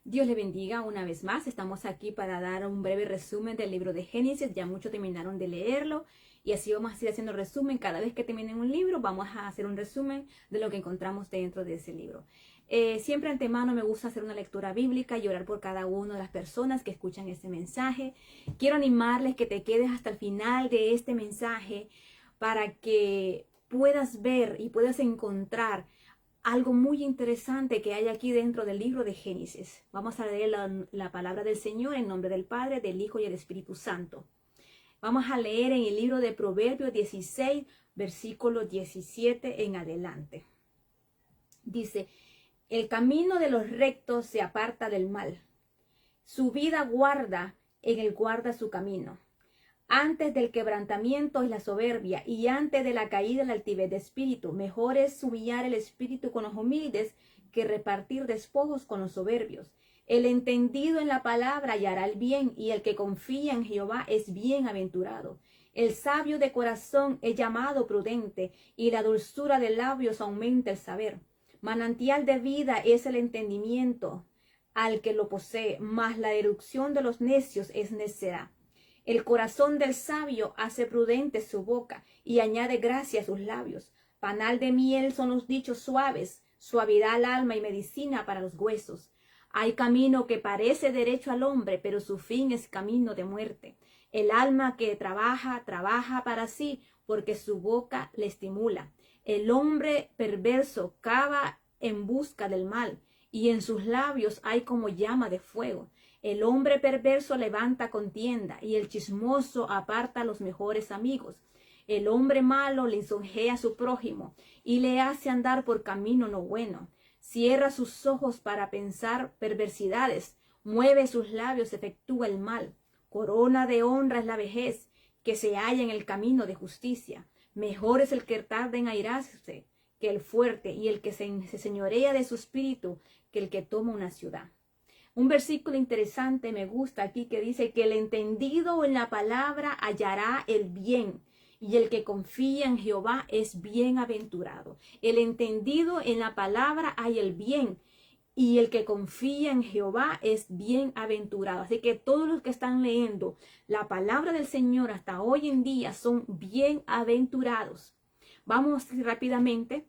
Dios le bendiga una vez más. Estamos aquí para dar un breve resumen del libro de Génesis. Ya muchos terminaron de leerlo y así vamos a seguir haciendo resumen. Cada vez que terminen un libro, vamos a hacer un resumen de lo que encontramos dentro de ese libro. Siempre antemano me gusta hacer una lectura bíblica y orar por cada una de las personas que escuchan este mensaje. Quiero animarles que te quedes hasta el final de este mensaje para que puedas ver y puedas encontrar algo muy interesante que hay aquí dentro del libro de Génesis. Vamos a leer la palabra del Señor en nombre del Padre, del Hijo y del Espíritu Santo. Vamos a leer en el libro de Proverbios 16, versículo 17 en adelante. Dice: el camino de los rectos se aparta del mal. Su vida guarda, en él guarda su camino. Antes del quebrantamiento es la soberbia, y antes de la caída la altivez de espíritu. Mejor es humillar el espíritu con los humildes que repartir despojos con los soberbios. El entendido en la palabra hallará el bien, y el que confía en Jehová es bienaventurado. El sabio de corazón es llamado prudente, y la dulzura de labios aumenta el saber. Manantial de vida es el entendimiento al que lo posee, mas la erupción de los necios es necedad. El corazón del sabio hace prudente su boca, y añade gracia a sus labios. Panal de miel son los dichos suaves, suavidad al alma y medicina para los huesos. Hay camino que parece derecho al hombre, pero su fin es camino de muerte. El alma que trabaja, trabaja para sí, porque su boca le estimula. El hombre perverso cava en busca del mal, y en sus labios hay como llama de fuego. El hombre perverso levanta contienda, y el chismoso aparta a los mejores amigos. El hombre malo lisonjea a su prójimo, y le hace andar por camino no bueno. Cierra sus ojos para pensar perversidades, mueve sus labios, efectúa el mal. Corona de honra es la vejez, que se halla en el camino de justicia. Mejor es el que tarda en airarse que el fuerte, y el que se señorea de su espíritu que el que toma una ciudad. Un versículo interesante me gusta aquí que dice que el entendido en la palabra hallará el bien, y el que confía en Jehová es bienaventurado. El entendido en la palabra hay el bien, y el que confía en Jehová es bienaventurado. Así que todos los que están leyendo la palabra del Señor hasta hoy en día son bienaventurados. Vamos rápidamente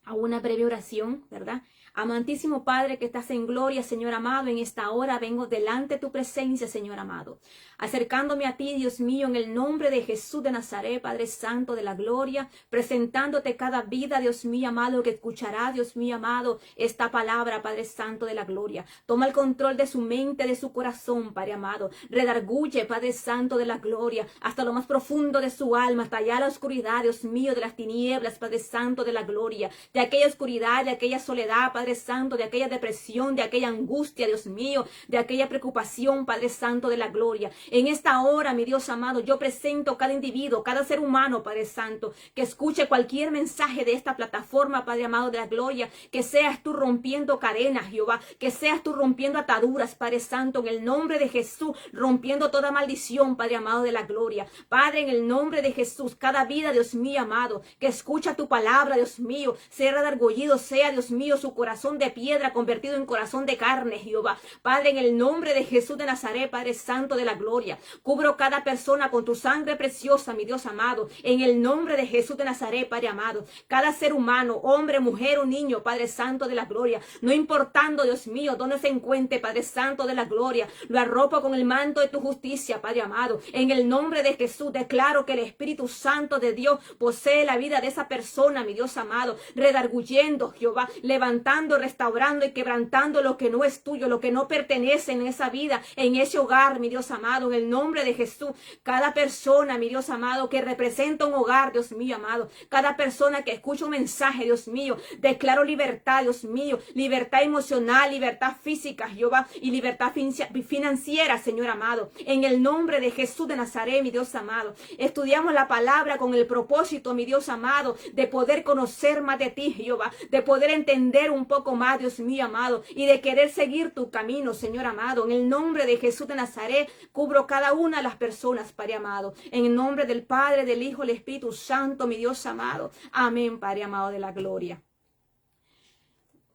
a una breve oración, ¿verdad? Amantísimo Padre que estás en gloria, Señor amado, en esta hora vengo delante de tu presencia, Señor amado, acercándome a ti, Dios mío, en el nombre de Jesús de Nazaret, Padre Santo de la gloria, presentándote cada vida, Dios mío amado, que escuchará, Dios mío amado, esta palabra, Padre Santo de la gloria. Toma el control de su mente, de su corazón, Padre amado. Redarguye, Padre Santo de la gloria, hasta lo más profundo de su alma, hasta allá la oscuridad, Dios mío, de las tinieblas, Padre Santo de la gloria, de aquella oscuridad, de aquella soledad, Padre Santo, de aquella depresión, de aquella angustia, Dios mío, de aquella preocupación, Padre Santo de la gloria. En esta hora, mi Dios amado, yo presento cada individuo, cada ser humano, Padre Santo, que escuche cualquier mensaje de esta plataforma, Padre amado de la gloria, que seas tú rompiendo cadenas, Jehová, que seas tú rompiendo ataduras, Padre Santo, en el nombre de Jesús, rompiendo toda maldición, Padre amado de la gloria. Padre, en el nombre de Jesús, cada vida, Dios mío amado, que escucha tu palabra, Dios mío, sea redargullido, sea, Dios mío, su corazón de piedra convertido en corazón de carne, Jehová. Padre, en el nombre de Jesús de Nazaret, Padre Santo de la gloria, cubro cada persona con tu sangre preciosa, mi Dios amado, en el nombre de Jesús de Nazaret, Padre amado. Cada ser humano, hombre, mujer o niño, Padre Santo de la gloria, no importando, Dios mío, dónde se encuentre, Padre Santo de la gloria, lo arropo con el manto de tu justicia, Padre amado. En el nombre de Jesús declaro que el Espíritu Santo de Dios posee la vida de esa persona, mi Dios amado, redarguyendo, Jehová, levantando, restaurando y quebrantando lo que no es tuyo, lo que no pertenece en esa vida, en ese hogar, mi Dios amado, en el nombre de Jesús. Cada persona, mi Dios amado, que representa un hogar, Dios mío amado, cada persona que escucha un mensaje, Dios mío, declaro libertad, Dios mío, libertad emocional, libertad física, Jehová, y libertad financiera, Señor amado, en el nombre de Jesús de Nazaret, mi Dios amado. Estudiamos la palabra con el propósito, mi Dios amado, de poder conocer más de ti, Jehová, de poder entender un poco más, Dios mío amado, y de querer seguir tu camino, Señor amado. En el nombre de Jesús de Nazaret, cubro cada una de las personas, Padre amado. En el nombre del Padre, del Hijo, del Espíritu Santo, mi Dios amado. Amén, Padre amado de la gloria.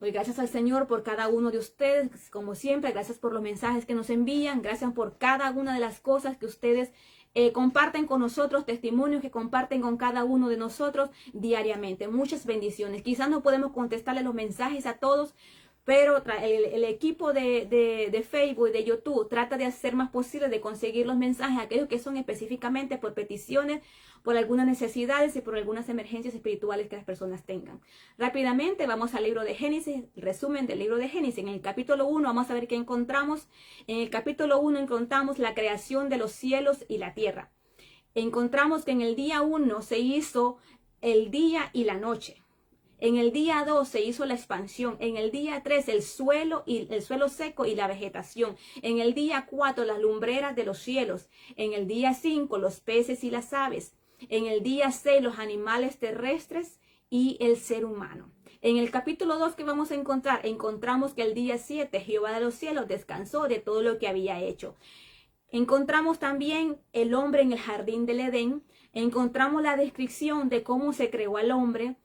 Doy gracias al Señor por cada uno de ustedes, como siempre, gracias por los mensajes que nos envían, gracias por cada una de las cosas que ustedes comparten con nosotros, testimonios que comparten con cada uno de nosotros diariamente. Muchas bendiciones. Quizás no podemos contestarle los mensajes a todos, pero el equipo de Facebook y de YouTube trata de hacer más posible de conseguir los mensajes, aquellos que son específicamente por peticiones, por algunas necesidades y por algunas emergencias espirituales que las personas tengan. Rápidamente vamos al libro de Génesis, resumen del libro de Génesis. En el capítulo 1 vamos a ver qué encontramos. En el capítulo 1 encontramos la creación de los cielos y la tierra. Encontramos que en el día 1 se hizo el día y la noche. En el día 2 se hizo la expansión. En el día 3 el suelo seco y la vegetación. En el día 4 las lumbreras de los cielos. En el día 5 los peces y las aves. En el día 6 los animales terrestres y el ser humano. En el capítulo 2 que vamos a encontrar, encontramos que el día 7 Jehová de los cielos descansó de todo lo que había hecho. Encontramos también el hombre en el jardín del Edén. Encontramos la descripción de cómo se creó al hombre.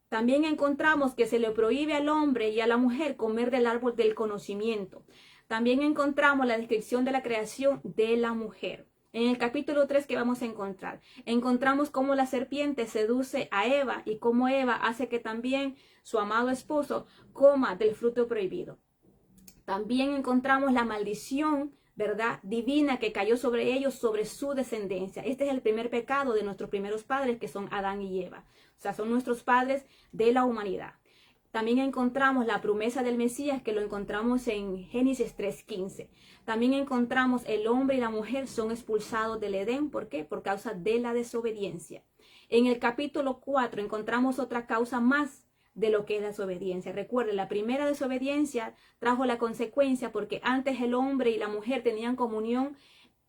También encontramos que se le prohíbe al hombre y a la mujer comer del árbol del conocimiento. También encontramos la descripción de la creación de la mujer. En el capítulo 3 que vamos a encontrar, encontramos cómo la serpiente seduce a Eva y cómo Eva hace que también su amado esposo coma del fruto prohibido. También encontramos la maldición, ¿verdad?, divina que cayó sobre ellos, sobre su descendencia. Este es el primer pecado de nuestros primeros padres, que son Adán y Eva. O sea, son nuestros padres de la humanidad. También encontramos la promesa del Mesías, que lo encontramos en Génesis 3:15. También encontramos el hombre y la mujer son expulsados del Edén. ¿Por qué? Por causa de la desobediencia. En el capítulo 4 encontramos otra causa más de lo que es la desobediencia. Recuerden, la primera desobediencia trajo la consecuencia porque antes el hombre y la mujer tenían comunión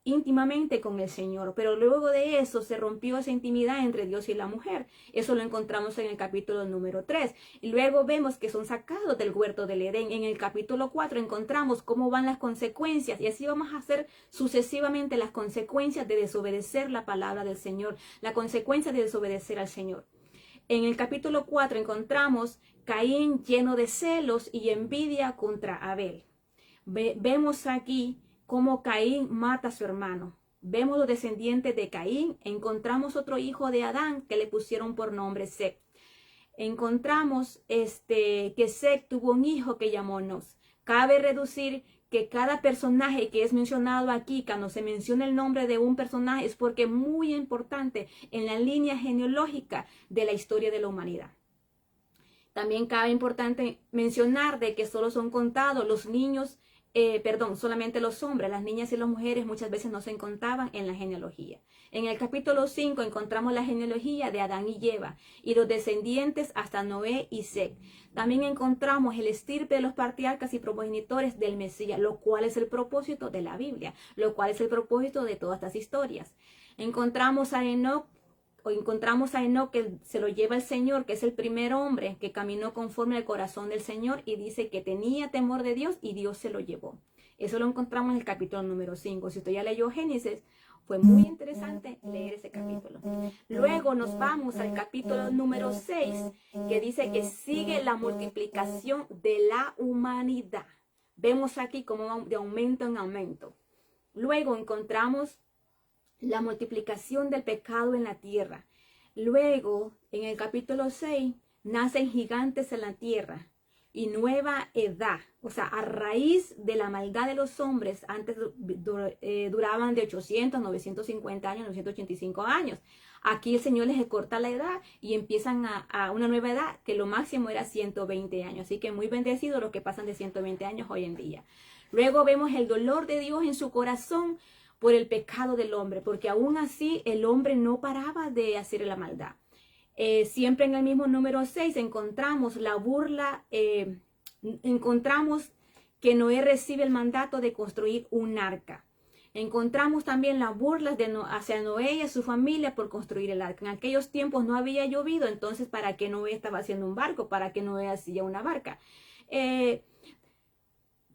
íntimamente con el Señor, pero luego de eso se rompió esa intimidad entre Dios y la mujer. Eso lo encontramos en el capítulo número 3. Y luego vemos que son sacados del huerto del Edén. En el capítulo 4 encontramos cómo van las consecuencias, y así vamos a hacer sucesivamente las consecuencias de desobedecer la palabra del Señor, la consecuencia de desobedecer al Señor. En el capítulo 4 encontramos Caín lleno de celos y envidia contra Abel. Vemos aquí cómo Caín mata a su hermano. Vemos los descendientes de Caín. Encontramos otro hijo de Adán que le pusieron por nombre Set. Encontramos que Set tuvo un hijo que llamó Nos. Cabe reducir que cada personaje que es mencionado aquí, cuando se menciona el nombre de un personaje, es porque es muy importante en la línea genealógica de la historia de la humanidad. También cabe importante mencionar de que solo son contados los niños, solamente los hombres, las niñas y las mujeres muchas veces no se contaban en la genealogía. En el capítulo 5 encontramos la genealogía de Adán y Eva y los descendientes hasta Noé y Set. También encontramos el estirpe de los patriarcas y progenitores del Mesías, lo cual es el propósito de la Biblia, lo cual es el propósito de todas estas historias. Encontramos a Enoc que se lo lleva el Señor, que es el primer hombre que caminó conforme al corazón del Señor y dice que tenía temor de Dios y Dios se lo llevó. Eso lo encontramos en el capítulo número 5. Si usted ya leyó Génesis, fue muy interesante leer ese capítulo. Luego nos vamos al capítulo número 6, que dice que sigue la multiplicación de la humanidad. Vemos aquí cómo va de aumento en aumento. Luego encontramos la multiplicación del pecado en la tierra. Luego, en el capítulo 6, nacen gigantes en la tierra y nueva edad. O sea, a raíz de la maldad de los hombres, antes duraban de 800, 950 años, 985 años. Aquí el Señor les corta la edad y empiezan a una nueva edad, que lo máximo era 120 años. Así que muy bendecidos los que pasan de 120 años hoy en día. Luego vemos el dolor de Dios en su corazón por el pecado del hombre, porque aún así el hombre no paraba de hacer la maldad. Siempre en el mismo número 6 encontramos la burla, encontramos que Noé recibe el mandato de construir un arca. Encontramos también las burlas hacia Noé y a su familia por construir el arca. En aquellos tiempos no había llovido, entonces ¿para qué Noé estaba haciendo un barco? ¿Para qué Noé hacía una barca?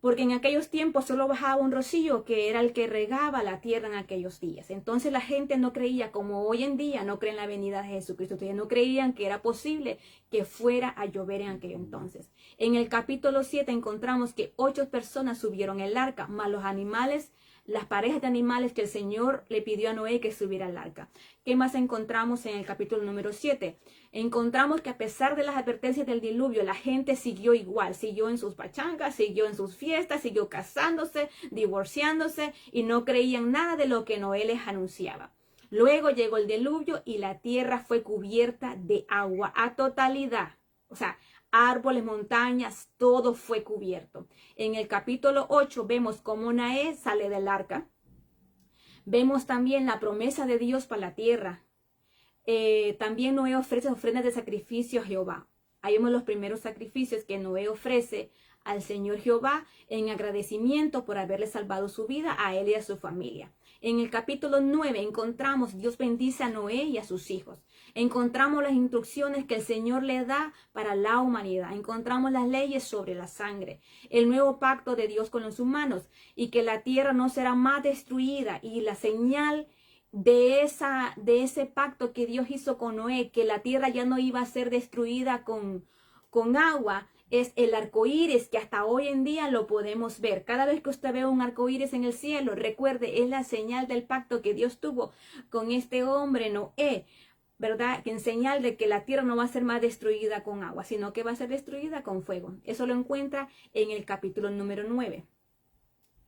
porque en aquellos tiempos solo bajaba un rocío que era el que regaba la tierra en aquellos días. Entonces la gente no creía, como hoy en día no creen en la venida de Jesucristo. Entonces no creían que era posible que fuera a llover en aquel entonces. En el capítulo 7 encontramos que 8 personas subieron el arca, más los animales, las parejas de animales que el Señor le pidió a Noé que subiera al arca. ¿Qué más encontramos en el capítulo número 7? Encontramos que a pesar de las advertencias del diluvio, la gente siguió igual, siguió en sus pachangas, siguió en sus fiestas, siguió casándose, divorciándose y no creían nada de lo que Noé les anunciaba. Luego llegó el diluvio y la tierra fue cubierta de agua a totalidad. O sea, árboles, montañas, todo fue cubierto. En el capítulo 8 vemos cómo Noé sale del arca. Vemos también la promesa de Dios para la tierra. También Noé ofrece ofrendas de sacrificio a Jehová. Ahí vemos los primeros sacrificios que Noé ofrece al Señor Jehová en agradecimiento por haberle salvado su vida a él y a su familia. En el capítulo 9 encontramos Dios bendice a Noé y a sus hijos. Encontramos las instrucciones que el Señor le da para la humanidad. Encontramos las leyes sobre la sangre, el nuevo pacto de Dios con los humanos y que la tierra no será más destruida y la señal de ese pacto que Dios hizo con Noé, que la tierra ya no iba a ser destruida con agua, es el arco iris, que hasta hoy en día lo podemos ver. Cada vez que usted ve un arco iris en el cielo, recuerde, es la señal del pacto que Dios tuvo con este hombre Noé, ¿verdad? En señal de que la tierra no va a ser más destruida con agua, sino que va a ser destruida con fuego. Eso lo encuentra en el capítulo número 9.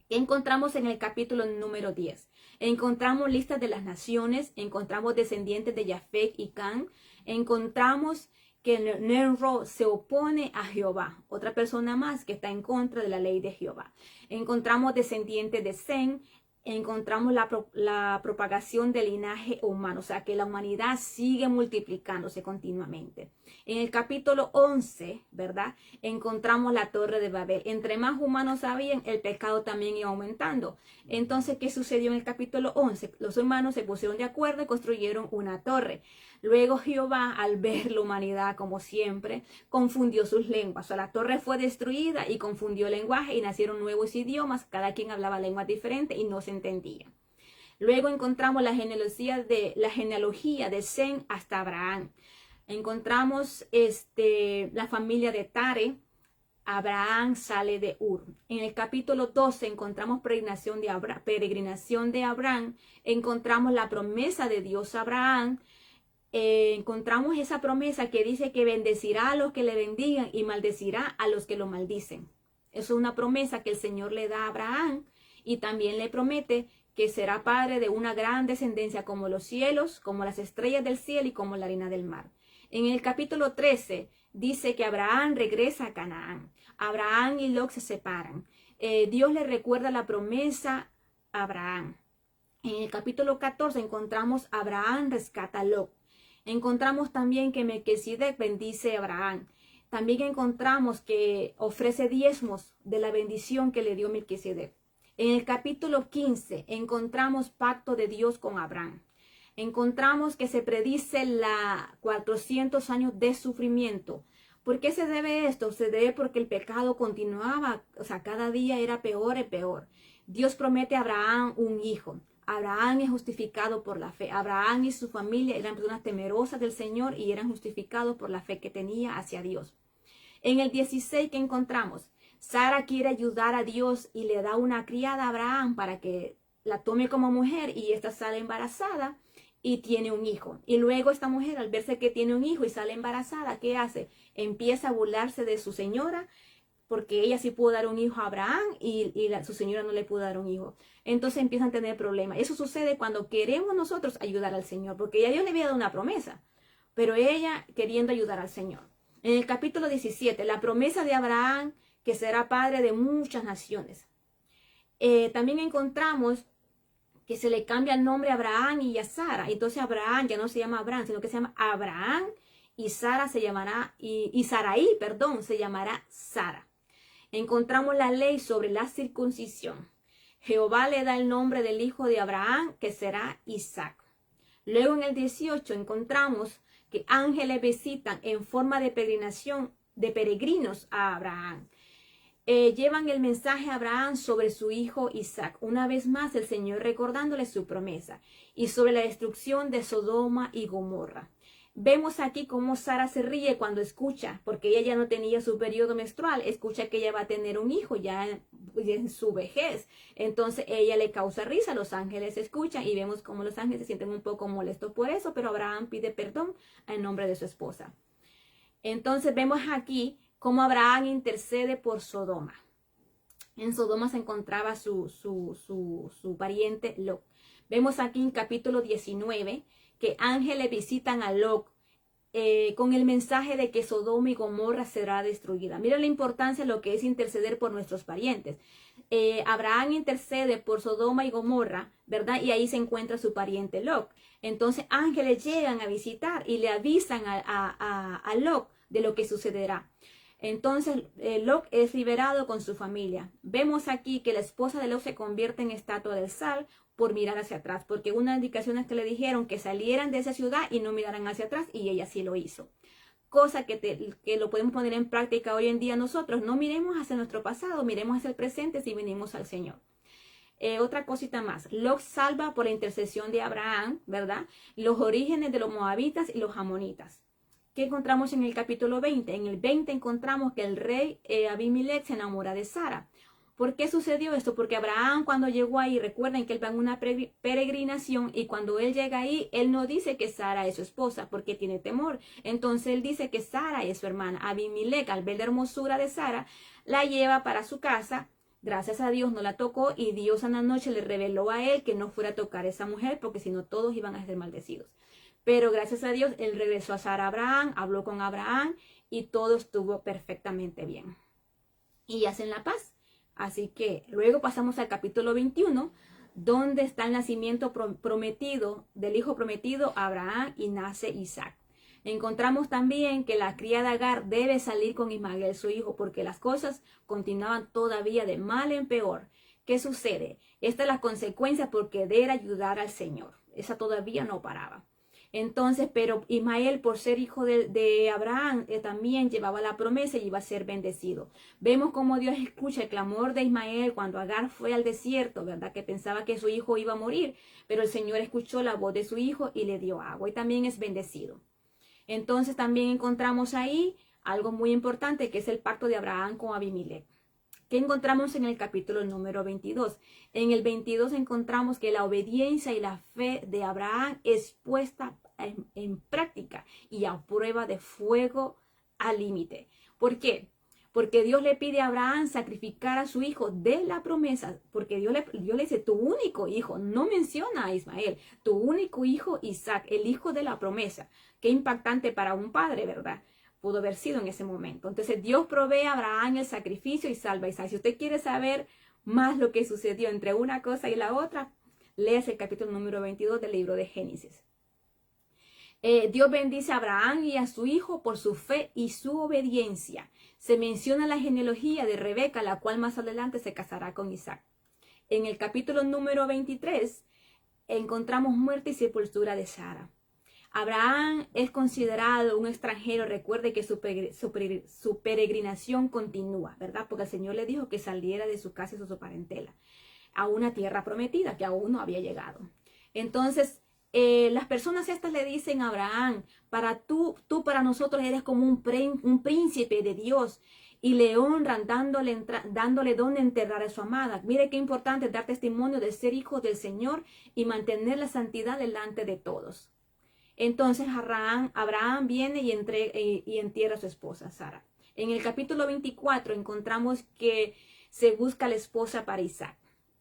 ¿Qué encontramos en el capítulo número 10? Encontramos listas de las naciones, encontramos descendientes de Jafet y Can, encontramos que Nimrod se opone a Jehová, otra persona más que está en contra de la ley de Jehová. Encontramos descendientes de Sem, encontramos la propagación del linaje humano, o sea que la humanidad sigue multiplicándose continuamente. En el capítulo 11, ¿verdad? Encontramos la torre de Babel. Entre más humanos habían, el pecado también iba aumentando. Entonces, ¿qué sucedió en el capítulo 11? Los humanos se pusieron de acuerdo y construyeron una torre. Luego Jehová, al ver la humanidad como siempre, confundió sus lenguas. O sea, la torre fue destruida y confundió el lenguaje y nacieron nuevos idiomas. Cada quien hablaba lenguas diferentes y no se entendía. Luego encontramos la genealogía de Sem hasta Abraham. Encontramos la familia de Tare. Abraham sale de Ur. En el capítulo 12 encontramos peregrinación de Abraham. Encontramos la promesa de Dios a Abraham. Encontramos esa promesa que dice que bendecirá a los que le bendigan y maldecirá a los que lo maldicen. Eso es una promesa que el Señor le da a Abraham y también le promete que será padre de una gran descendencia como los cielos, como las estrellas del cielo y como la arena del mar. En el capítulo 13 dice que Abraham regresa a Canaán. Abraham y Lot se separan. Dios le recuerda la promesa a Abraham. En el capítulo 14 encontramos Abraham rescata a Lot. Encontramos también que Melquisedec bendice a Abraham. También encontramos que ofrece diezmos de la bendición que le dio Melquisedec. En el capítulo 15 encontramos pacto de Dios con Abraham. Encontramos que se predice 400 años de sufrimiento. ¿Por qué se debe esto? Se debe porque el pecado continuaba, o sea, cada día era peor y peor. Dios promete a Abraham un hijo. Abraham es justificado por la fe. Abraham y su familia eran personas temerosas del Señor y eran justificados por la fe que tenía hacia Dios. En el 16 que encontramos, Sara quiere ayudar a Dios y le da una criada a Abraham para que la tome como mujer y esta sale embarazada y tiene un hijo. Y luego esta mujer, al verse que tiene un hijo y sale embarazada, ¿qué hace? Empieza a burlarse de su señora, porque ella sí pudo dar un hijo a Abraham y su señora no le pudo dar un hijo. Entonces empiezan a tener problemas. Eso sucede cuando queremos nosotros ayudar al Señor, porque ya Dios le había dado una promesa, pero ella queriendo ayudar al Señor. En el capítulo 17, la promesa de Abraham, que será padre de muchas naciones. También encontramos que se le cambia el nombre a Abraham y a Sara. Entonces Abraham ya no se llama Abraham, sino que se llama Abraham y Sara se llamará, y Sarai, perdón, se llamará Sara. Encontramos la ley sobre la circuncisión. Jehová le da el nombre del hijo de Abraham, que será Isaac. Luego en el 18 encontramos que ángeles visitan en forma de peregrinación, de peregrinos a Abraham. llevan el mensaje a Abraham sobre su hijo Isaac. Una vez más el Señor recordándole su promesa y sobre la destrucción de Sodoma y Gomorra. Vemos aquí cómo Sara se ríe cuando escucha, porque ella ya no tenía su periodo menstrual, escucha que ella va a tener un hijo ya en su vejez. Entonces ella le causa risa, los ángeles escuchan y vemos cómo los ángeles se sienten un poco molestos por eso, pero Abraham pide perdón en nombre de su esposa. Entonces vemos aquí cómo Abraham intercede por Sodoma. En Sodoma se encontraba su pariente Lot. Vemos aquí en capítulo 19 que ángeles visitan a Lot con el mensaje de que Sodoma y Gomorra será destruida. Mira la importancia de lo que es interceder por nuestros parientes. Abraham intercede por Sodoma y Gomorra, ¿verdad? Y ahí se encuentra su pariente Lot. Entonces ángeles llegan a visitar y le avisan a Lot de lo que sucederá. Entonces Lot es liberado con su familia. Vemos aquí que la esposa de Lot se convierte en estatua del sal por mirar hacia atrás, porque una indicación es que le dijeron que salieran de esa ciudad y no miraran hacia atrás, y ella sí lo hizo. Cosa que lo podemos poner en práctica hoy en día nosotros. No miremos hacia nuestro pasado, miremos hacia el presente si venimos al Señor. Otra cosita más, Lot salva por la intercesión de Abraham, ¿verdad? Los orígenes de los moabitas y los amonitas. ¿Qué encontramos en el capítulo 20? En el 20 encontramos que el rey Abimelech se enamora de Sara. ¿Por qué sucedió esto? Porque Abraham cuando llegó ahí, recuerden que él va en una peregrinación y cuando él llega ahí, él no dice que Sara es su esposa porque tiene temor. Entonces él dice que Sara es su hermana. Abimelech, al ver la hermosura de Sara, la lleva para su casa. Gracias a Dios no la tocó y Dios en la noche le reveló a él que no fuera a tocar a esa mujer porque si no todos iban a ser maldecidos. Pero gracias a Dios él regresó a Sara Abraham, habló con Abraham y todo estuvo perfectamente bien. Y hacen la paz. Así que luego pasamos al capítulo 21, donde está el nacimiento prometido del hijo prometido a Abraham y nace Isaac. Encontramos también que la criada Agar debe salir con Ismael, su hijo, porque las cosas continuaban todavía de mal en peor. ¿Qué sucede? Esta es la consecuencia por querer ayudar al Señor. Esa todavía no paraba. Entonces, pero Ismael, por ser hijo de Abraham, también llevaba la promesa y iba a ser bendecido. Vemos cómo Dios escucha el clamor de Ismael cuando Agar fue al desierto, ¿verdad? Que pensaba que su hijo iba a morir, pero el Señor escuchó la voz de su hijo y le dio agua y también es bendecido. Entonces también encontramos ahí algo muy importante que es el pacto de Abraham con Abimelech. ¿Qué encontramos en el capítulo número 22? En el 22 encontramos que la obediencia y la fe de Abraham es puesta en práctica y a prueba de fuego al límite. ¿Por qué? Porque Dios le pide a Abraham sacrificar a su hijo de la promesa, porque Dios le dice tu único hijo, no menciona a Ismael, tu único hijo Isaac, el hijo de la promesa. Qué impactante para un padre, ¿verdad? Pudo haber sido en ese momento. Entonces Dios provee a Abraham el sacrificio y salva a Isaac. Si usted quiere saber más lo que sucedió entre una cosa y la otra, léase el capítulo número 22 del libro de Génesis. Dios bendice a Abraham y a su hijo por su fe y su obediencia. Se menciona la genealogía de Rebeca, la cual más adelante se casará con Isaac. En el capítulo número 23 encontramos muerte y sepultura de Sara. Abraham es considerado un extranjero. Recuerde que su peregrinación continúa, ¿verdad? Porque el Señor le dijo que saliera de su casa y su parentela a una tierra prometida que aún no había llegado. Entonces, las personas estas le dicen a Abraham, tú para nosotros eres como un príncipe de Dios, y le honran dándole donde enterrar a su amada. Mire qué importante dar testimonio de ser hijo del Señor y mantener la santidad delante de todos. Entonces Abraham viene y entierra a su esposa Sara. En el capítulo 24 encontramos que se busca la esposa para Isaac.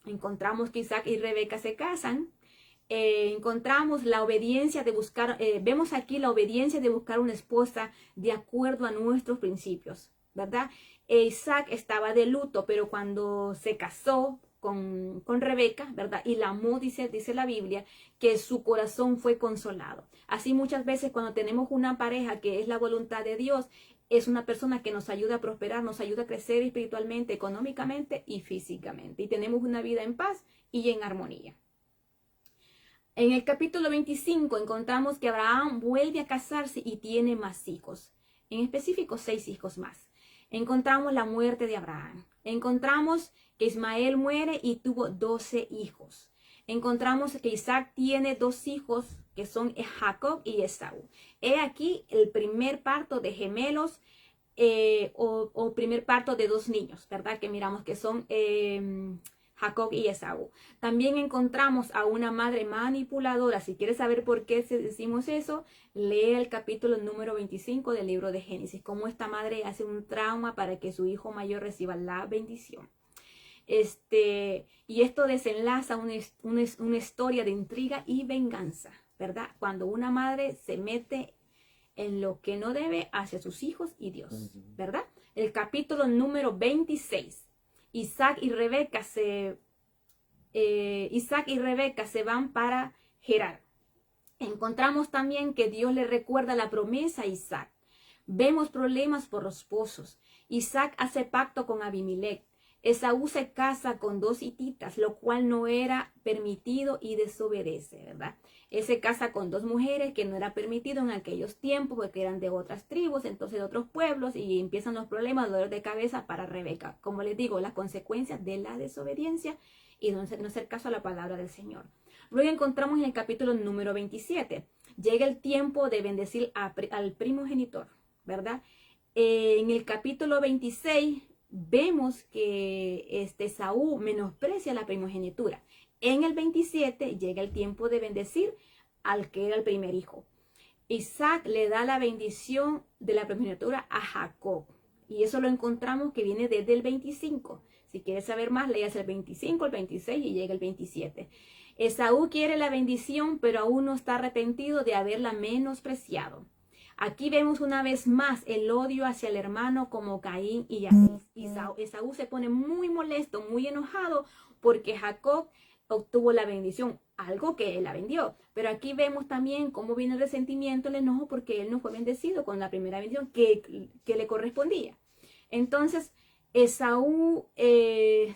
Encontramos que Isaac y Rebeca se casan. Encontramos la obediencia de buscar, vemos aquí la obediencia de buscar una esposa de acuerdo a nuestros principios, ¿verdad? Isaac estaba de luto, pero cuando se casó con Rebeca, ¿verdad? Y la amó, dice la Biblia, que su corazón fue consolado. Así muchas veces cuando tenemos una pareja que es la voluntad de Dios, es una persona que nos ayuda a prosperar, nos ayuda a crecer espiritualmente, económicamente y físicamente. Y tenemos una vida en paz y en armonía. En el capítulo 25 encontramos que Abraham vuelve a casarse y tiene más hijos. En específico 6 hijos más. encontramos la muerte de Abraham. Encontramos que Ismael muere y tuvo 12 hijos. Encontramos que Isaac tiene 2 hijos que son Jacob y Esaú. He aquí el primer parto de gemelos o primer parto de 2 niños, ¿verdad? Que miramos que son Jacob y Esaú. También encontramos a una madre manipuladora. Si quieres saber por qué decimos eso, lee el capítulo número 25 del libro de Génesis. Cómo esta madre hace un trauma para que su hijo mayor reciba la bendición. Y esto desenlaza una historia de intriga y venganza, ¿verdad? Cuando una madre se mete en lo que no debe hacia sus hijos y Dios, ¿verdad? El capítulo número 26. Isaac y Rebeca se van para Gerar. Encontramos también que Dios le recuerda la promesa a Isaac. Vemos problemas por los pozos. Isaac hace pacto con Abimelech. Esaú se casa con 2 hititas, lo cual no era permitido y desobedece, ¿verdad? Él se casa con 2 mujeres que no era permitido en aquellos tiempos porque eran de otras tribus, entonces de otros pueblos, y empiezan los problemas, dolor de cabeza para Rebeca. Como les digo, las consecuencias de la desobediencia y no hacer caso a la palabra del Señor. Luego encontramos en el capítulo número 27, llega el tiempo de bendecir al primogenitor, ¿verdad? En el capítulo 26 vemos que Esaú menosprecia la primogenitura. En el 27 llega el tiempo de bendecir al que era el primer hijo. Isaac le da la bendición de la primogenitura a Jacob. Y eso lo encontramos que viene desde el 25. Si quieres saber más, leas el 25, el 26 y llega el 27. Esaú quiere la bendición, pero aún no está arrepentido de haberla menospreciado. Aquí vemos una vez más el odio hacia el hermano como Caín y Abel. Esaú se pone muy molesto, muy enojado porque Jacob obtuvo la bendición, algo que él la vendió. Pero aquí vemos también cómo viene el resentimiento, el enojo, porque él no fue bendecido con la primera bendición que le correspondía. Entonces, Esaú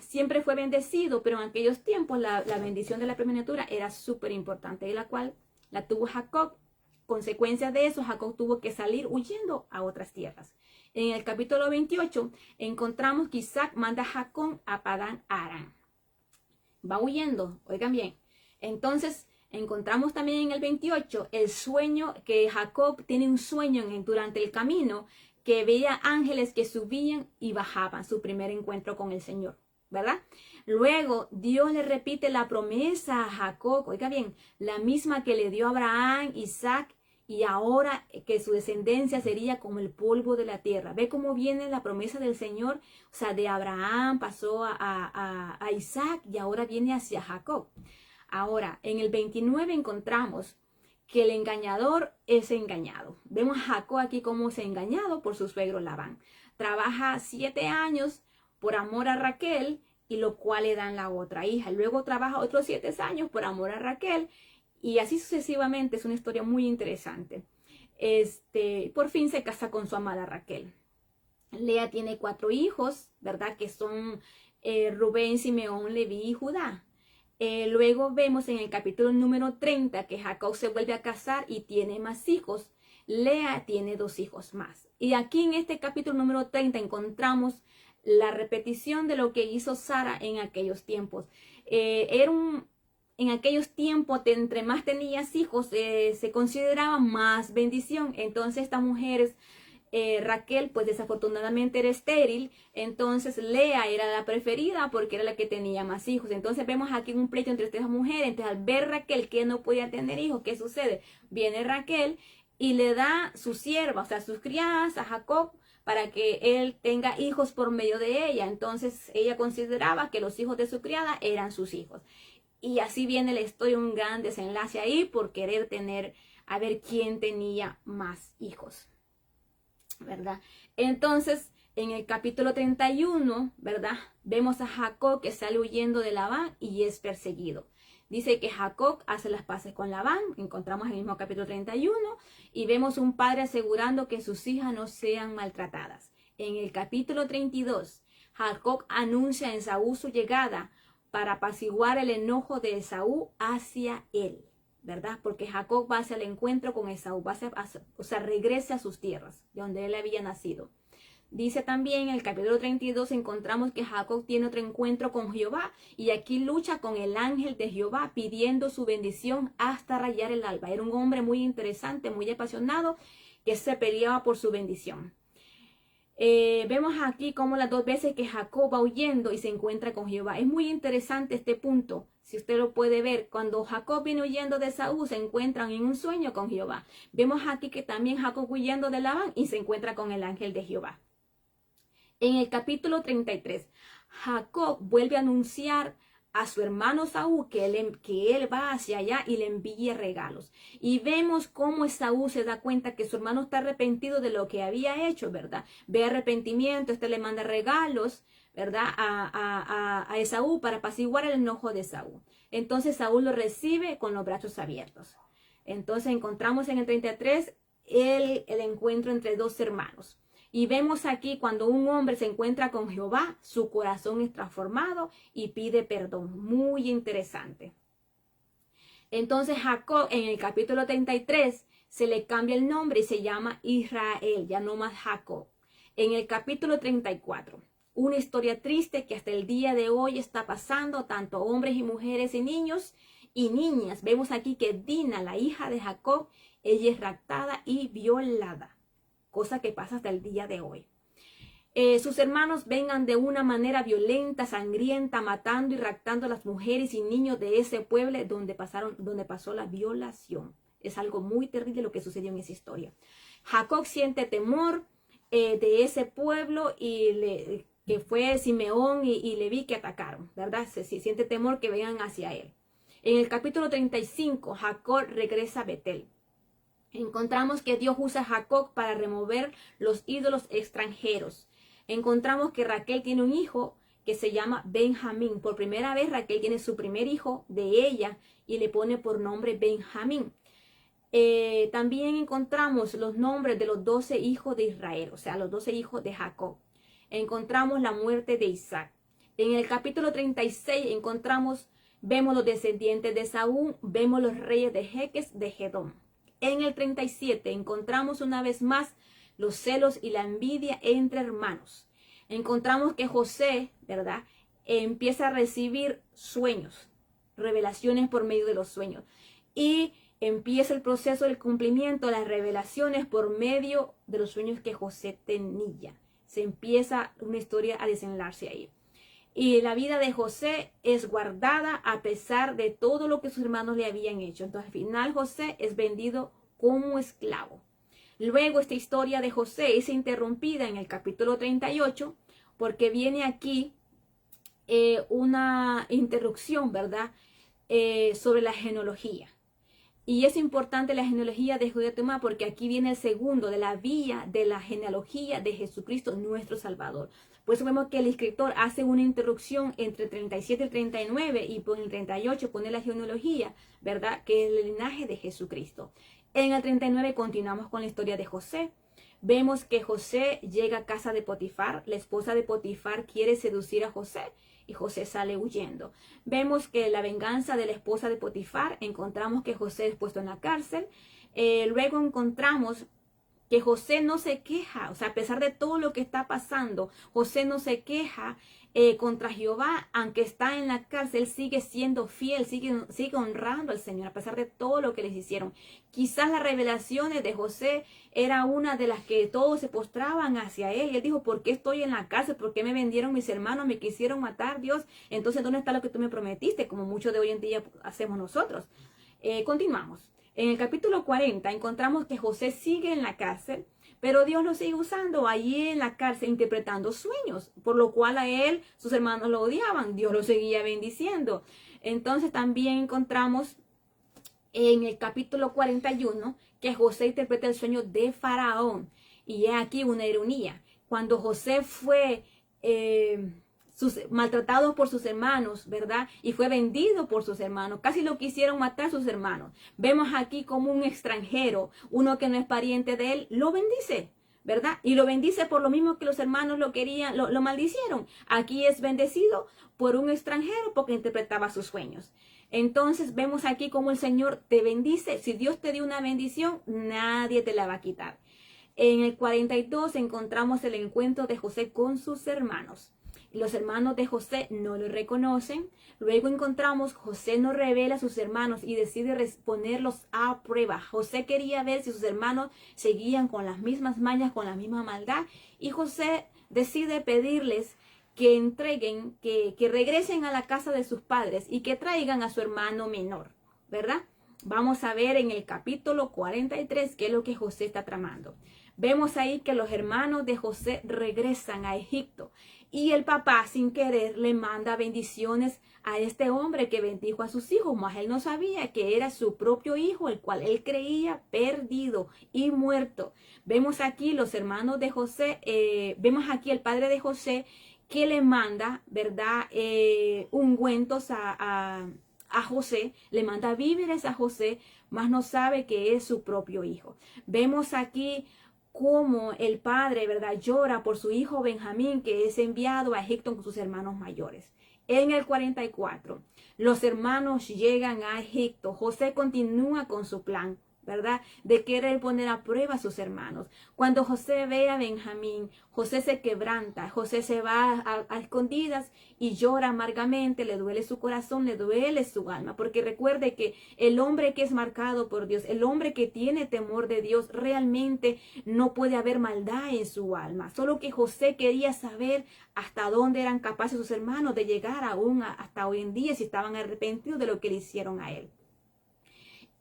siempre fue bendecido, pero en aquellos tiempos la bendición de la primogenitura era súper importante, la cual la tuvo Jacob. Consecuencia de eso, Jacob tuvo que salir huyendo a otras tierras. En el capítulo 28 encontramos que Isaac manda a Jacob a Padán Aram. Va huyendo, oigan bien. Entonces encontramos también en el 28 el sueño, que Jacob tiene un sueño durante el camino, que veía ángeles que subían y bajaban, su primer encuentro con el Señor, ¿verdad? Luego Dios le repite la promesa a Jacob, oiga bien, la misma que le dio a Abraham, Isaac, y ahora que su descendencia sería como el polvo de la tierra. Ve cómo viene la promesa del Señor, o sea, de Abraham pasó a Isaac y ahora viene hacia Jacob. Ahora, en el 29 encontramos que el engañador es engañado. Vemos a Jacob aquí como es engañado por su suegro Labán. Trabaja 7 años por amor a Raquel, y lo cual le dan la otra hija. Luego trabaja otros 7 años por amor a Raquel, y así sucesivamente. Es una historia muy interesante. Por fin se casa con su amada Raquel. Lea tiene 4 hijos, ¿verdad? Que son Rubén, Simeón, Leví y Judá. Luego vemos en el capítulo número 30 que Jacob se vuelve a casar y tiene más hijos. Lea tiene 2 hijos más. Y aquí en este capítulo número 30 encontramos la repetición de lo que hizo Sara en aquellos tiempos. En aquellos tiempos, entre más tenías hijos, se consideraba más bendición. Entonces estas mujeres, Raquel, pues desafortunadamente era estéril, entonces Lea era la preferida porque era la que tenía más hijos. Entonces vemos aquí un pleito entre estas mujeres. Entonces al ver Raquel que no podía tener hijos, ¿qué sucede? Viene Raquel y le da su sierva, o sea, sus criadas a Jacob, para que él tenga hijos por medio de ella. Entonces ella consideraba que los hijos de su criada eran sus hijos. Y así viene la historia, un gran desenlace ahí por querer a ver quién tenía más hijos, ¿verdad? Entonces, en el capítulo 31, ¿verdad? Vemos a Jacob que sale huyendo de Labán y es perseguido. Dice que Jacob hace las paces con Labán, encontramos en el mismo capítulo 31, y vemos un padre asegurando que sus hijas no sean maltratadas. En el capítulo 32, Jacob anuncia en Esaú su llegada para apaciguar el enojo de Esaú hacia él, ¿verdad? Porque Jacob va hacia el encuentro con Esaú, regresa a sus tierras, de donde él había nacido. Dice también en el capítulo 32 encontramos que Jacob tiene otro encuentro con Jehová y aquí lucha con el ángel de Jehová pidiendo su bendición hasta rayar el alba. Era un hombre muy interesante, muy apasionado, que se peleaba por su bendición. Vemos aquí como las dos veces que Jacob va huyendo y se encuentra con Jehová. Es muy interesante este punto, si usted lo puede ver. Cuando Jacob viene huyendo de Saúl, se encuentran en un sueño con Jehová. Vemos aquí que también Jacob huyendo de Labán y se encuentra con el ángel de Jehová. En el capítulo 33, Jacob vuelve a anunciar a su hermano Saúl que él va hacia allá y le envía regalos. Y vemos cómo Saúl se da cuenta que su hermano está arrepentido de lo que había hecho, ¿verdad? Ve arrepentimiento, le manda regalos, ¿verdad? A Esaú para apaciguar el enojo de Saúl. Entonces Saúl lo recibe con los brazos abiertos. Entonces encontramos en el 33 el encuentro entre dos hermanos. Y vemos aquí cuando un hombre se encuentra con Jehová, su corazón es transformado y pide perdón. Muy interesante. Entonces Jacob en el capítulo 33 se le cambia el nombre y se llama Israel, ya no más Jacob. En el capítulo 34, una historia triste que hasta el día de hoy está pasando, tanto hombres y mujeres y niños y niñas. Vemos aquí que Dina, la hija de Jacob, ella es raptada y violada. Cosa que pasa hasta el día de hoy. Sus hermanos vengan de una manera violenta, sangrienta, matando y raptando a las mujeres y niños de ese pueblo donde pasó la violación. Es algo muy terrible lo que sucedió en esa historia. Jacob siente temor de ese pueblo que fue Simeón y Leví que atacaron, ¿verdad? Se siente temor que vengan hacia él. En el capítulo 35, Jacob regresa a Betel. Encontramos que Dios usa a Jacob para remover los ídolos extranjeros. Encontramos que Raquel tiene un hijo que se llama Benjamín. Por primera vez Raquel tiene su primer hijo de ella y le pone por nombre Benjamín. También encontramos los nombres de los 12 hijos de Israel, o sea, los 12 hijos de Jacob. Encontramos la muerte de Isaac. En el capítulo 36 vemos los descendientes de Saúl, vemos los reyes de Jeques de Gedón. En el 37 encontramos una vez más los celos y la envidia entre hermanos. Encontramos que José, ¿verdad? Empieza a recibir sueños, revelaciones por medio de los sueños. Y empieza el proceso del cumplimiento de las revelaciones por medio de los sueños que José tenía. Se empieza una historia a desenlace ahí. Y la vida de José es guardada a pesar de todo lo que sus hermanos le habían hecho. Entonces al final José es vendido como esclavo. Luego esta historia de José es interrumpida en el capítulo 38 porque viene aquí una interrupción, ¿verdad? Sobre la genealogía. Y es importante la genealogía de Judá Tomás porque aquí viene el segundo de la vía de la genealogía de Jesucristo, nuestro Salvador. Por eso vemos que el escritor hace una interrupción entre el 37 y el 39 y por el 38 pone la genealogía, ¿verdad? Que es el linaje de Jesucristo. En el 39 continuamos con la historia de José. Vemos que José llega a casa de Potifar. La esposa de Potifar quiere seducir a José y José sale huyendo. Vemos que la venganza de la esposa de Potifar, encontramos que José es puesto en la cárcel. Luego encontramos que José no se queja, o sea, a pesar de todo lo que está pasando, José no se queja contra Jehová, aunque está en la cárcel, sigue siendo fiel, sigue honrando al Señor, a pesar de todo lo que les hicieron. Quizás las revelaciones de José era una de las que todos se postraban hacia él, y él dijo, ¿por qué estoy en la cárcel? ¿Por qué me vendieron mis hermanos? ¿Me quisieron matar, Dios? Entonces, ¿dónde está lo que tú me prometiste? Como muchos de hoy en día hacemos nosotros. Continuamos. En el capítulo 40 encontramos que José sigue en la cárcel, pero Dios lo sigue usando allí en la cárcel interpretando sueños, por lo cual a él sus hermanos lo odiaban, Dios lo seguía bendiciendo. Entonces también encontramos en el capítulo 41 que José interpreta el sueño de Faraón. Y es aquí una ironía. Cuando José fue maltratado por sus hermanos, ¿verdad? Y fue vendido por sus hermanos. Casi lo quisieron matar sus hermanos. Vemos aquí como un extranjero, uno que no es pariente de él, lo bendice, ¿verdad? Y lo bendice por lo mismo que los hermanos lo querían, lo maldicieron. Aquí es bendecido por un extranjero porque interpretaba sus sueños. Entonces vemos aquí como el Señor te bendice. Si Dios te dio una bendición, nadie te la va a quitar. En el 42 encontramos el encuentro de José con sus hermanos. Los hermanos de José no lo reconocen. Luego encontramos José no revela a sus hermanos y decide ponerlos a prueba. José quería ver si sus hermanos seguían con las mismas mañas, con la misma maldad. Y José decide pedirles que entreguen, que regresen a la casa de sus padres y que traigan a su hermano menor, ¿verdad? Vamos a ver en el capítulo 43 qué es lo que José está tramando. Vemos ahí que los hermanos de José regresan a Egipto y el papá sin querer le manda bendiciones a este hombre que bendijo a sus hijos, mas él no sabía que era su propio hijo, el cual él creía perdido y muerto. Vemos aquí los hermanos de José, vemos aquí el padre de José que le manda, ¿verdad? Ungüentos a José, le manda víveres a José, mas no sabe que es su propio hijo. Vemos aquí cómo el padre, ¿verdad?, llora por su hijo Benjamín, que es enviado a Egipto con sus hermanos mayores. En el 44, los hermanos llegan a Egipto. José continúa con su plan, ¿verdad?, de querer poner a prueba a sus hermanos. Cuando José ve a Benjamín, José se quebranta, José se va a escondidas y llora amargamente, le duele su corazón, le duele su alma, porque recuerde que el hombre que es marcado por Dios, el hombre que tiene temor de Dios, realmente no puede haber maldad en su alma. Solo que José quería saber hasta dónde eran capaces sus hermanos de llegar aún hasta hoy en día, si estaban arrepentidos de lo que le hicieron a él.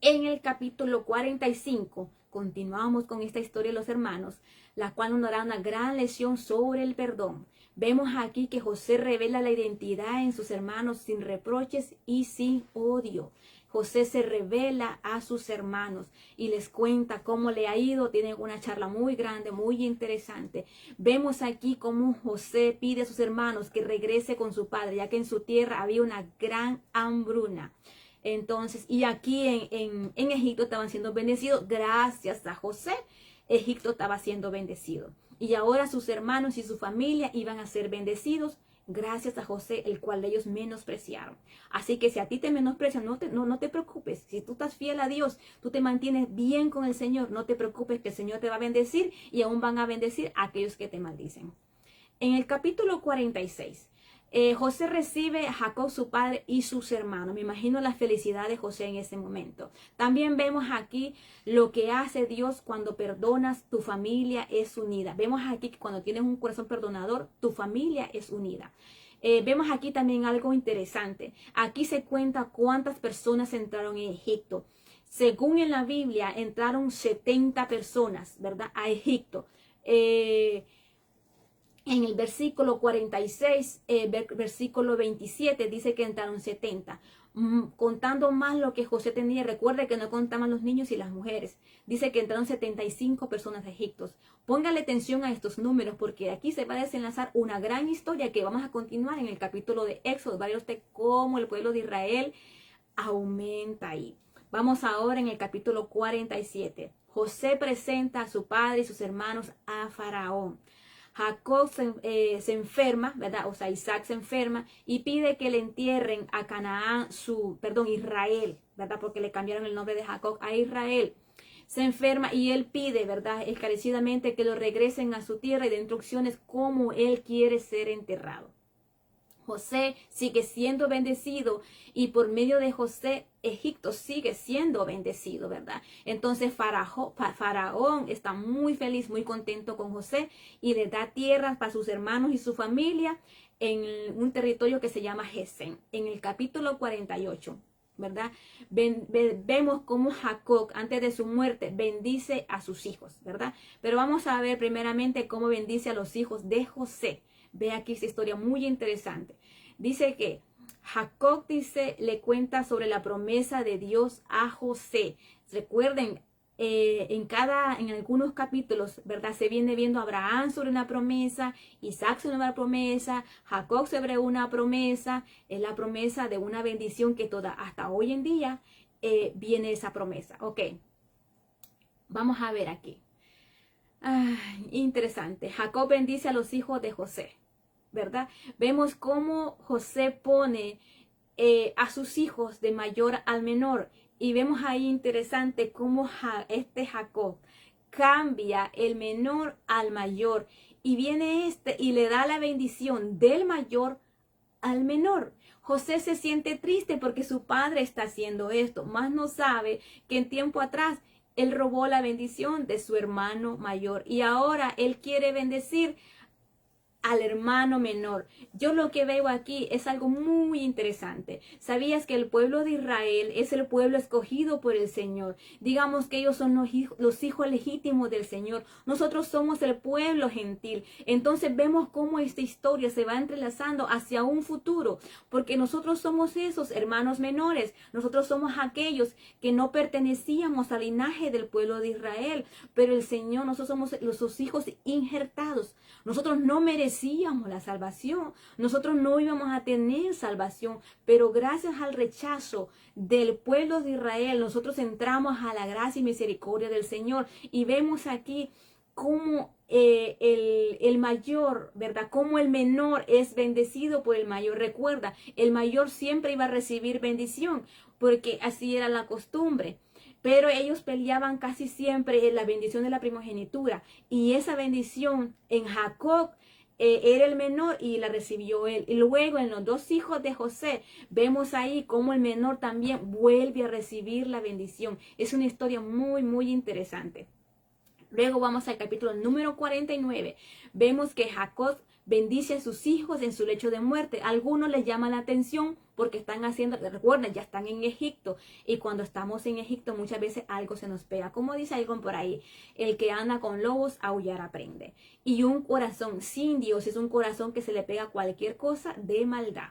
En el capítulo 45 continuamos con esta historia de los hermanos, la cual nos dará una gran lección sobre el perdón. Vemos aquí que José revela la identidad en sus hermanos sin reproches y sin odio. José se revela a sus hermanos y les cuenta cómo le ha ido. Tienen una charla muy grande, muy interesante. Vemos aquí cómo José pide a sus hermanos que regrese con su padre, ya que en su tierra había una gran hambruna. Entonces, y aquí en Egipto estaban siendo bendecidos gracias a José. Egipto estaba siendo bendecido. Y ahora sus hermanos y su familia iban a ser bendecidos gracias a José, el cual ellos menospreciaron. Así que si a ti te menosprecian, no te preocupes. Si tú estás fiel a Dios, tú te mantienes bien con el Señor, no te preocupes, que el Señor te va a bendecir y aún van a bendecir a aquellos que te maldicen. En el capítulo 46, José recibe a Jacob, su padre, y sus hermanos. Me imagino la felicidad de José en ese momento. También vemos aquí lo que hace Dios cuando perdonas, tu familia es unida. Vemos aquí que cuando tienes un corazón perdonador, tu familia es unida. Vemos aquí también algo interesante. Aquí se cuenta cuántas personas entraron en Egipto. Según en la Biblia, entraron 70 personas, ¿verdad?, a Egipto. En el versículo 46, versículo 27, dice que entraron 70. Contando más lo que José tenía, recuerde que no contaban los niños y las mujeres. Dice que entraron 75 personas de Egipto. Póngale atención a estos números, porque aquí se va a desenlazar una gran historia que vamos a continuar en el capítulo de Éxodo. Va a ver usted cómo el pueblo de Israel aumenta ahí. Vamos ahora en el capítulo 47. José presenta a su padre y sus hermanos a Faraón. Jacob se enferma, ¿verdad? O sea, Isaac se enferma y pide que le entierren a Canaán, Israel, ¿verdad? Porque le cambiaron el nombre de Jacob a Israel. Se enferma y él pide, ¿verdad?, encarecidamente que lo regresen a su tierra y de instrucciones cómo él quiere ser enterrado. José sigue siendo bendecido y por medio de José, Egipto sigue siendo bendecido, ¿verdad? Entonces Faraón está muy feliz, muy contento con José y le da tierras para sus hermanos y su familia en un territorio que se llama Gesén. En el capítulo 48, ¿verdad? Vemos cómo Jacob, antes de su muerte, bendice a sus hijos, ¿verdad? Pero vamos a ver primeramente cómo bendice a los hijos de José. Ve aquí esta historia muy interesante. Dice que Jacob le cuenta sobre la promesa de Dios a José. Recuerden, en algunos capítulos, ¿verdad?, se viene viendo a Abraham sobre una promesa, Isaac sobre una promesa, Jacob sobre una promesa. Es la promesa de una bendición que hasta hoy en día viene esa promesa. Ok, vamos a ver aquí. Interesante. Jacob bendice a los hijos de José, ¿verdad? Vemos cómo José pone a sus hijos de mayor al menor. Y vemos ahí interesante cómo Jacob cambia el menor al mayor y viene este y le da la bendición del mayor al menor. José se siente triste porque su padre está haciendo esto, mas no sabe que en tiempo atrás él robó la bendición de su hermano mayor y ahora él quiere bendecir al hermano menor. Yo lo que veo aquí es algo muy interesante. ¿Sabías que el pueblo de Israel es el pueblo escogido por el Señor? Digamos que ellos son los hijos legítimos del Señor. Nosotros somos el pueblo gentil. Entonces vemos cómo esta historia se va entrelazando hacia un futuro, porque nosotros somos esos hermanos menores. Nosotros somos aquellos que no pertenecíamos al linaje del pueblo de Israel, pero el Señor, nosotros somos sus hijos injertados. Nosotros no merecíamos la salvación. Nosotros no íbamos a tener salvación. Pero gracias al rechazo del pueblo de Israel, nosotros entramos a la gracia y misericordia del Señor. Y vemos aquí cómo el mayor, ¿verdad? Cómo el menor es bendecido por el mayor. Recuerda, el mayor siempre iba a recibir bendición, porque así era la costumbre. Pero ellos peleaban casi siempre en la bendición de la primogenitura. Y esa bendición en Jacob era el menor y la recibió él. Y luego en los dos hijos de José vemos ahí cómo el menor también vuelve a recibir la bendición. Es una historia muy, muy interesante. Luego vamos al capítulo número 49. Vemos que Jacob bendice a sus hijos en su lecho de muerte. A algunos les llama la atención porque están haciendo, recuerden, ya están en Egipto. Y cuando estamos en Egipto muchas veces algo se nos pega. Como dice algo por ahí, el que anda con lobos, aullar aprende. Y un corazón sin Dios es un corazón que se le pega cualquier cosa de maldad.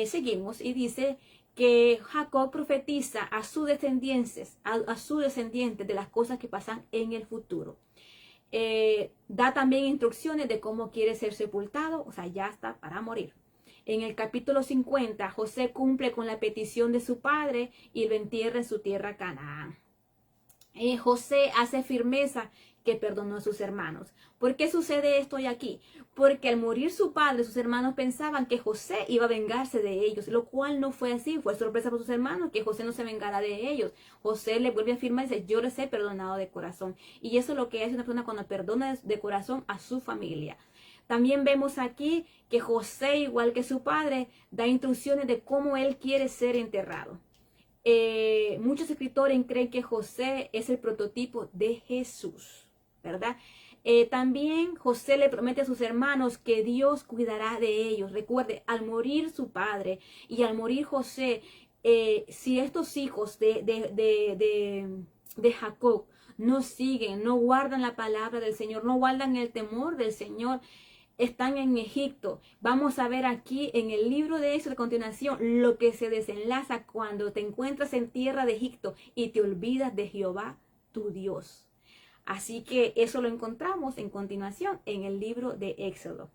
Seguimos y dice que Jacob profetiza a sus descendientes, a sus descendientes de las cosas que pasan en el futuro. Da también instrucciones de cómo quiere ser sepultado, o sea, ya está para morir. En el capítulo 50, José cumple con la petición de su padre y lo entierra en su tierra Canaán. José hace firmeza que perdonó a sus hermanos. ¿Por qué sucede esto hoy aquí? Porque al morir su padre, sus hermanos pensaban que José iba a vengarse de ellos, lo cual no fue así. Fue sorpresa para sus hermanos que José no se vengara de ellos. José le vuelve a afirmar y dice, yo les he perdonado de corazón. Y eso es lo que hace una persona cuando perdona de corazón a su familia. También vemos aquí que José, igual que su padre, da instrucciones de cómo él quiere ser enterrado. Muchos escritores creen que José es el prototipo de Jesús, ¿verdad? También José le promete a sus hermanos que Dios cuidará de ellos. Recuerde, al morir su padre y al morir José, si estos hijos de Jacob no siguen, no guardan la palabra del Señor, no guardan el temor del Señor, están en Egipto. Vamos a ver aquí en el libro de Éxodo a continuación lo que se desenlaza cuando te encuentras en tierra de Egipto y te olvidas de Jehová, tu Dios. Así que eso lo encontramos en continuación en el libro de Éxodo.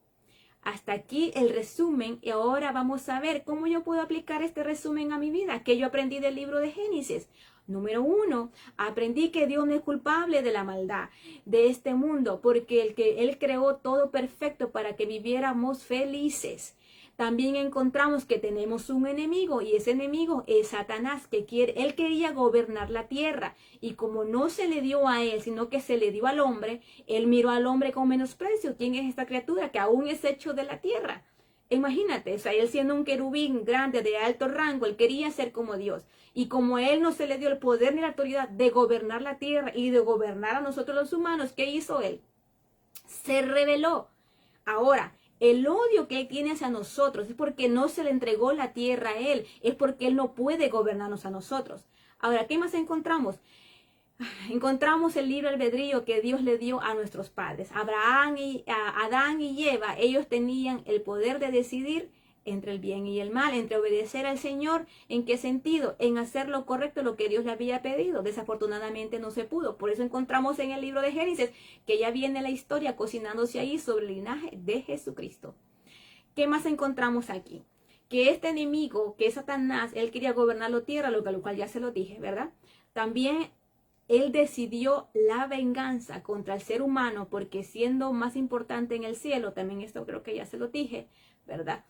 Hasta aquí el resumen y ahora vamos a ver cómo yo puedo aplicar este resumen a mi vida, que yo aprendí del libro de Génesis. Número 1, aprendí que Dios no es culpable de la maldad de este mundo, porque Él creó todo perfecto para que viviéramos felices. También encontramos que tenemos un enemigo y ese enemigo es Satanás, él quería gobernar la tierra y como no se le dio a él, sino que se le dio al hombre, él miró al hombre con menosprecio. ¿Quién es esta criatura que aún es hecho de la tierra? Imagínate, o sea, él siendo un querubín grande de alto rango, él quería ser como Dios. Y como a él no se le dio el poder ni la autoridad de gobernar la tierra y de gobernar a nosotros los humanos, ¿qué hizo él? Se rebeló. Ahora, el odio que él tiene hacia nosotros es porque no se le entregó la tierra a él, es porque él no puede gobernarnos a nosotros. Ahora, ¿qué más encontramos? Encontramos el libre albedrío que Dios le dio a nuestros padres. Adán y Eva, ellos tenían el poder de decidir entre el bien y el mal, entre obedecer al Señor. ¿En qué sentido? En hacer lo correcto, lo que Dios le había pedido. Desafortunadamente no se pudo. Por eso encontramos en el libro de Génesis que ya viene la historia cocinándose ahí sobre el linaje de Jesucristo. ¿Qué más encontramos aquí? Que este enemigo, que es Satanás, él quería gobernar la tierra, lo cual ya se lo dije, ¿verdad? También él decidió la venganza contra el ser humano porque siendo más importante en el cielo, también esto creo que ya se lo dije, ¿verdad?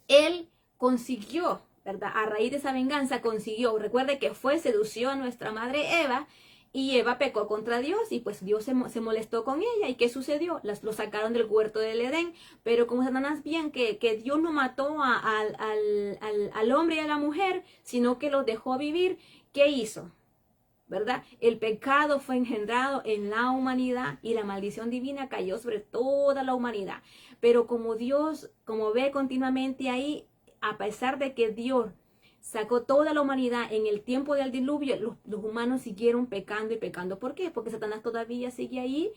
Él consiguió, ¿verdad? A raíz de esa venganza consiguió, recuerde que sedució a nuestra madre Eva Y Eva pecó contra Dios y pues Dios se molestó con ella. ¿Y qué sucedió? Lo sacaron del huerto del Edén. Pero como Satanás bien que Dios no mató al hombre y a la mujer, sino que los dejó vivir, ¿qué hizo? ¿Verdad? El pecado fue engendrado en la humanidad y la maldición divina cayó sobre toda la humanidad. Pero como Dios, como ve continuamente ahí, a pesar de que Dios sacó toda la humanidad en el tiempo del diluvio, los humanos siguieron pecando y pecando. ¿Por qué? Porque Satanás todavía sigue ahí,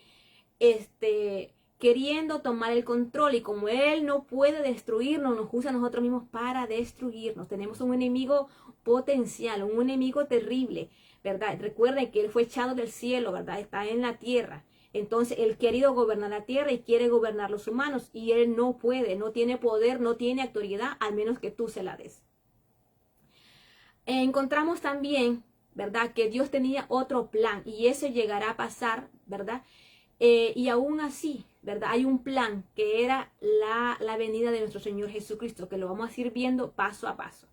queriendo tomar el control, y como él no puede destruirnos, nos usa a nosotros mismos para destruirnos. Tenemos un enemigo potencial, un enemigo terrible, ¿verdad? Recuerden que él fue echado del cielo, ¿verdad? Está en la tierra. Entonces, él ha querido gobernar la tierra y quiere gobernar los humanos, y él no puede, no tiene poder, no tiene autoridad, al menos que tú se la des. Encontramos también, ¿verdad?, que Dios tenía otro plan, y eso llegará a pasar, ¿verdad? Y aún así, ¿verdad?, hay un plan que era la venida de nuestro Señor Jesucristo, que lo vamos a ir viendo paso a paso.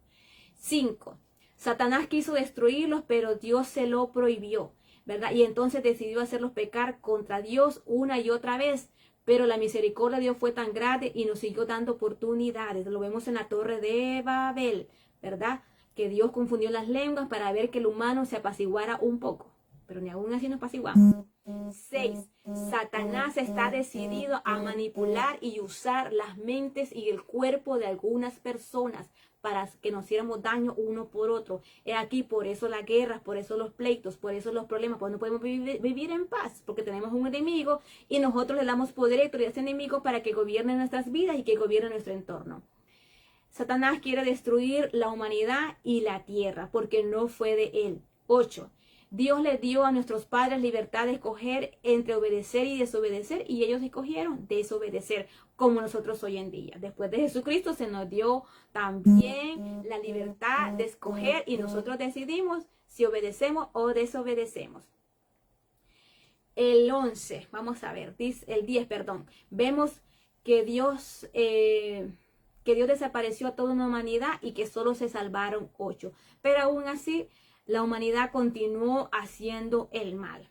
5. Satanás quiso destruirlos, pero Dios se lo prohibió, ¿verdad? Y entonces decidió hacerlos pecar contra Dios una y otra vez. Pero la misericordia de Dios fue tan grande y nos siguió dando oportunidades. Lo vemos en la Torre de Babel, ¿verdad? Que Dios confundió las lenguas para ver que el humano se apaciguara un poco. Pero ni aún así nos apaciguamos. 6. Satanás está decidido a manipular y usar las mentes y el cuerpo de algunas personas para que nos hiciéramos daño uno por otro. Es aquí, por eso las guerras, por eso los pleitos, por eso los problemas, pues no podemos vivir en paz, porque tenemos un enemigo y nosotros le damos poder y autoridad a ese enemigo para que gobierne nuestras vidas y que gobierne nuestro entorno. Satanás quiere destruir la humanidad y la tierra porque no fue de él. 8. Dios le dio a nuestros padres libertad de escoger entre obedecer y desobedecer, y ellos escogieron desobedecer, como nosotros hoy en día. Después de Jesucristo se nos dio también la libertad de escoger, y nosotros decidimos si obedecemos o desobedecemos. El 11, vamos a ver, el 10, perdón. Vemos que Dios desapareció a toda una humanidad y que solo se salvaron 8. Pero aún así, la humanidad continuó haciendo el mal.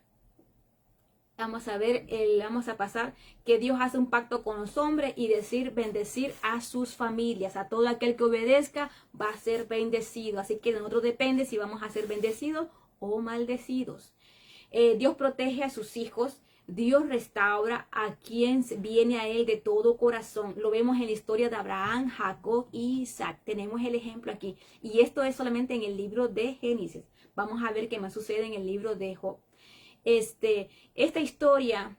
Vamos a ver, vamos a pasar que Dios hace un pacto con los hombres y bendecir a sus familias. A todo aquel que obedezca va a ser bendecido. Así que de nosotros depende si vamos a ser bendecidos o maldecidos. Dios protege a sus hijos. Dios restaura a quien viene a él de todo corazón. Lo vemos en la historia de Abraham, Jacob y Isaac. Tenemos el ejemplo aquí. Y esto es solamente en el libro de Génesis. Vamos a ver qué más sucede en el libro de Job. Esta historia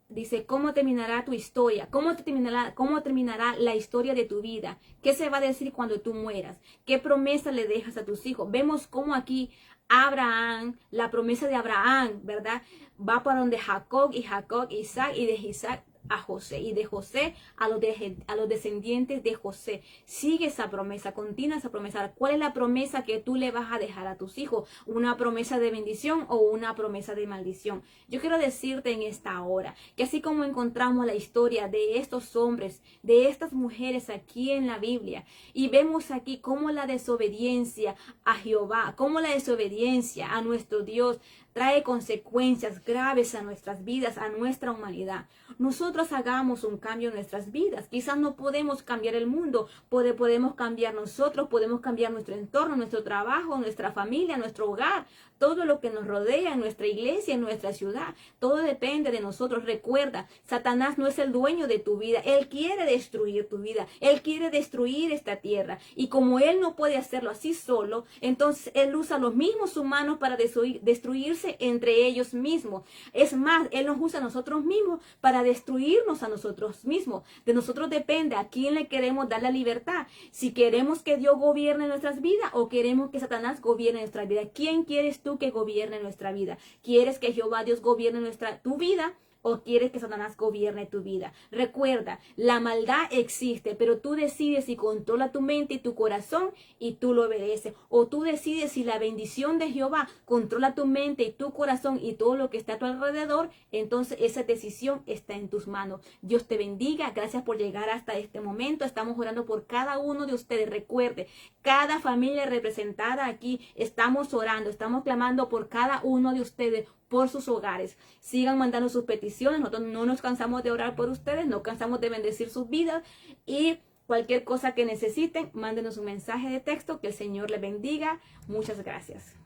dice, ¿cómo terminará tu historia? ¿Cómo terminará la historia de tu vida? ¿Qué se va a decir cuando tú mueras? ¿Qué promesa le dejas a tus hijos? Vemos cómo aquí Abraham, la promesa de Abraham, ¿verdad?, va para donde Jacob, Isaac, y de Isaac a José, y de José a los descendientes de José. Sigue esa promesa, continúa esa promesa. ¿Cuál es la promesa que tú le vas a dejar a tus hijos? ¿Una promesa de bendición o una promesa de maldición? Yo quiero decirte en esta hora que así como encontramos la historia de estos hombres, de estas mujeres aquí en la Biblia, y vemos aquí cómo la desobediencia a Jehová, cómo la desobediencia a nuestro Dios trae consecuencias graves a nuestras vidas, a nuestra humanidad. Nosotros hagamos un cambio en nuestras vidas. Quizás no podemos cambiar el mundo, podemos cambiar nosotros, podemos cambiar nuestro entorno, nuestro trabajo, nuestra familia, nuestro hogar, todo lo que nos rodea, en nuestra iglesia, en nuestra ciudad. Todo depende de nosotros. Recuerda, Satanás no es el dueño de tu vida. Él quiere destruir tu vida. Él quiere destruir esta tierra. Y como él no puede hacerlo así solo, entonces él usa a los mismos humanos para destruirse entre ellos mismos. Es más, él nos usa a nosotros mismos para destruirnos a nosotros mismos. De nosotros depende a quién le queremos dar la libertad. Si queremos que Dios gobierne nuestras vidas o queremos que Satanás gobierne nuestra vida. ¿Quién quieres tú que gobierne nuestra vida? ¿Quieres que Jehová Dios gobierne tu vida? o quieres que Satanás gobierne tu vida. Recuerda, la maldad existe, pero tú decides si controla tu mente y tu corazón y tú lo obedeces. O tú decides si la bendición de Jehová controla tu mente y tu corazón y todo lo que está a tu alrededor, entonces esa decisión está en tus manos. Dios te bendiga. Gracias por llegar hasta este momento. Estamos orando por cada uno de ustedes. Recuerde, cada familia representada aquí, estamos orando, estamos clamando por cada uno de ustedes, por sus hogares. Sigan mandando sus peticiones. Nosotros no nos cansamos de orar por ustedes, no cansamos de bendecir sus vidas, y cualquier cosa que necesiten, mándenos un mensaje de texto. Que el Señor les bendiga. Muchas gracias.